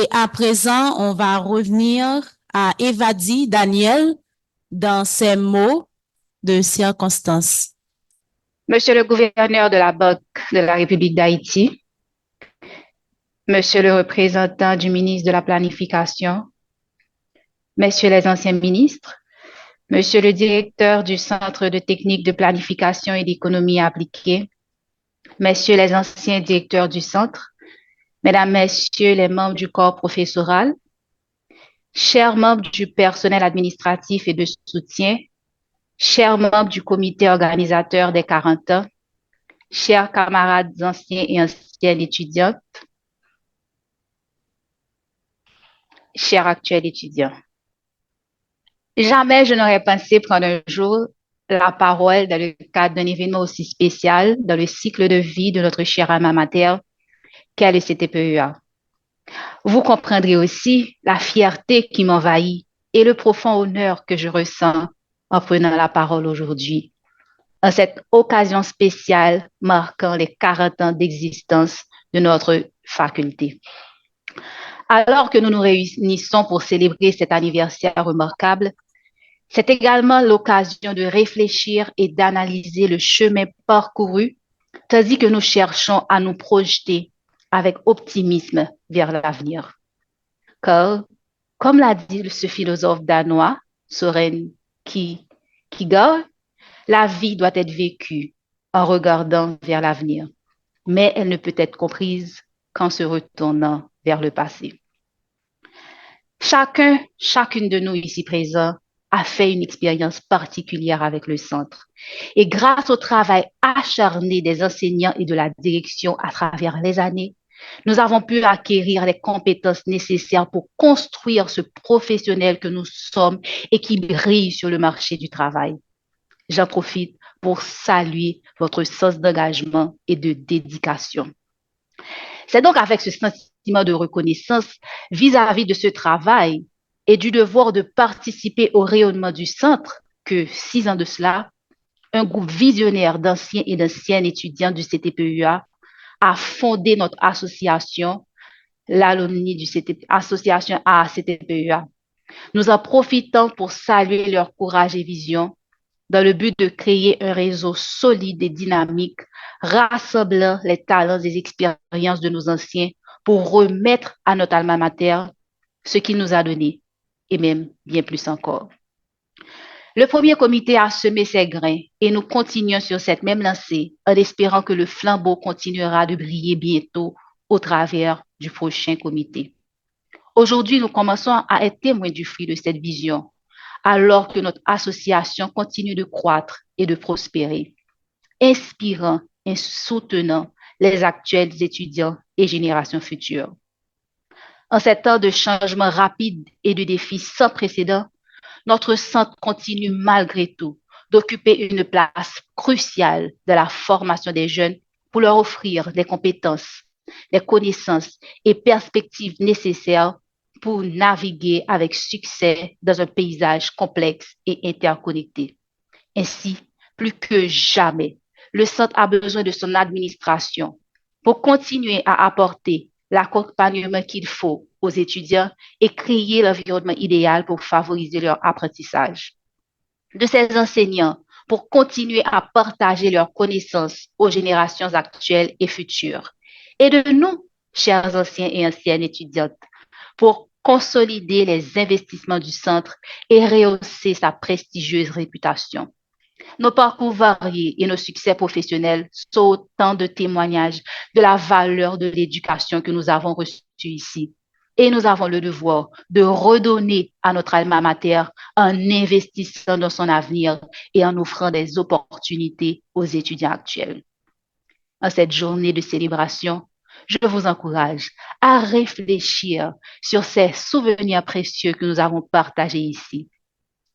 Et à présent, on va revenir à Evadi Daniel dans ses mots de circonstance. Monsieur le gouverneur de la Banque de la République d'Haïti, Monsieur le représentant du ministre de la Planification, Messieurs les anciens ministres, Monsieur le directeur du Centre de technique de planification et d'économie appliquée, Messieurs les anciens directeurs du centre, Mesdames, Messieurs les membres du corps professoral, chers membres du personnel administratif et de soutien, chers membres du comité organisateur des 40 ans, chers camarades anciens et anciennes étudiantes, chers actuels étudiants. Jamais je n'aurais pensé prendre un jour la parole dans le cadre d'un événement aussi spécial dans le cycle de vie de notre cher alma mater qu'est le CTPEA. Vous comprendrez aussi la fierté qui m'envahit et le profond honneur que je ressens en prenant la parole aujourd'hui, en cette occasion spéciale marquant les 40 ans d'existence de notre faculté. Alors que nous nous réunissons pour célébrer cet anniversaire remarquable, c'est également l'occasion de réfléchir et d'analyser le chemin parcouru, tandis que nous cherchons à nous projeter avec optimisme vers l'avenir. Car, comme l'a dit ce philosophe danois, Søren Kierkegaard, la vie doit être vécue en regardant vers l'avenir, mais elle ne peut être comprise qu'en se retournant vers le passé. Chacune de nous ici présents a fait une expérience particulière avec le centre. Et grâce au travail acharné des enseignants et de la direction à travers les années, nous avons pu acquérir les compétences nécessaires pour construire ce professionnel que nous sommes et qui brille sur le marché du travail. J'en profite pour saluer votre sens d'engagement et de dédication. C'est donc avec ce sentiment de reconnaissance vis-à-vis de ce travail et du devoir de participer au rayonnement du centre que 6 ans de cela, un groupe visionnaire d'anciens et d'anciennes étudiants du CTPUA a fondé notre association, l'alumni du CTP, association ACTPUA. Nous en profitons pour saluer leur courage et vision dans le but de créer un réseau solide et dynamique, rassemblant les talents et expériences de nos anciens pour remettre à notre alma mater ce qu'il nous a donné, et même bien plus encore. Le premier comité a semé ses grains et nous continuons sur cette même lancée en espérant que le flambeau continuera de briller bientôt au travers du prochain comité. Aujourd'hui, nous commençons à être témoins du fruit de cette vision, alors que notre association continue de croître et de prospérer, inspirant et soutenant les actuels étudiants et générations futures. En ces temps de changement rapide et de défis sans précédent, notre centre continue malgré tout d'occuper une place cruciale dans la formation des jeunes pour leur offrir des compétences, des connaissances et perspectives nécessaires pour naviguer avec succès dans un paysage complexe et interconnecté. Ainsi, plus que jamais, le centre a besoin de son administration pour continuer à apporter l'accompagnement qu'il faut aux étudiants et créer l'environnement idéal pour favoriser leur apprentissage. De ces enseignants pour continuer à partager leurs connaissances aux générations actuelles et futures. Et de nous, chers anciens et anciennes étudiantes, pour consolider les investissements du centre et rehausser sa prestigieuse réputation. Nos parcours variés et nos succès professionnels sont autant de témoignages de la valeur de l'éducation que nous avons reçue ici. Et nous avons le devoir de redonner à notre alma mater en investissant dans son avenir et en offrant des opportunités aux étudiants actuels. En cette journée de célébration, je vous encourage à réfléchir sur ces souvenirs précieux que nous avons partagés ici,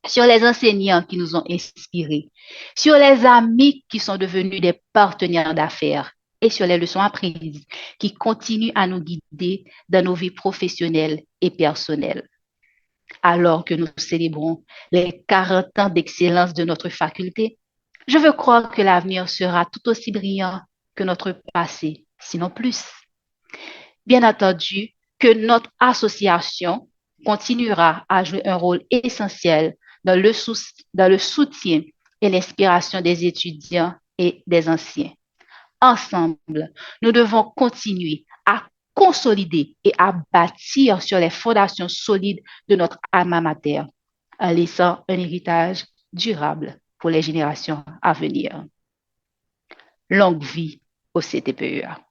sur les enseignants qui nous ont inspirés, sur les amis qui sont devenus des partenaires d'affaires et sur les leçons apprises qui continuent à nous guider dans nos vies professionnelles et personnelles. Alors que nous célébrons les 40 ans d'excellence de notre faculté, je veux croire que l'avenir sera tout aussi brillant que notre passé, sinon plus. Bien entendu, que notre association continuera à jouer un rôle essentiel dans le soutien et l'inspiration des étudiants et des anciens. Ensemble, nous devons continuer à consolider et à bâtir sur les fondations solides de notre alma mater, en laissant un héritage durable pour les générations à venir. Longue vie au CTPEA.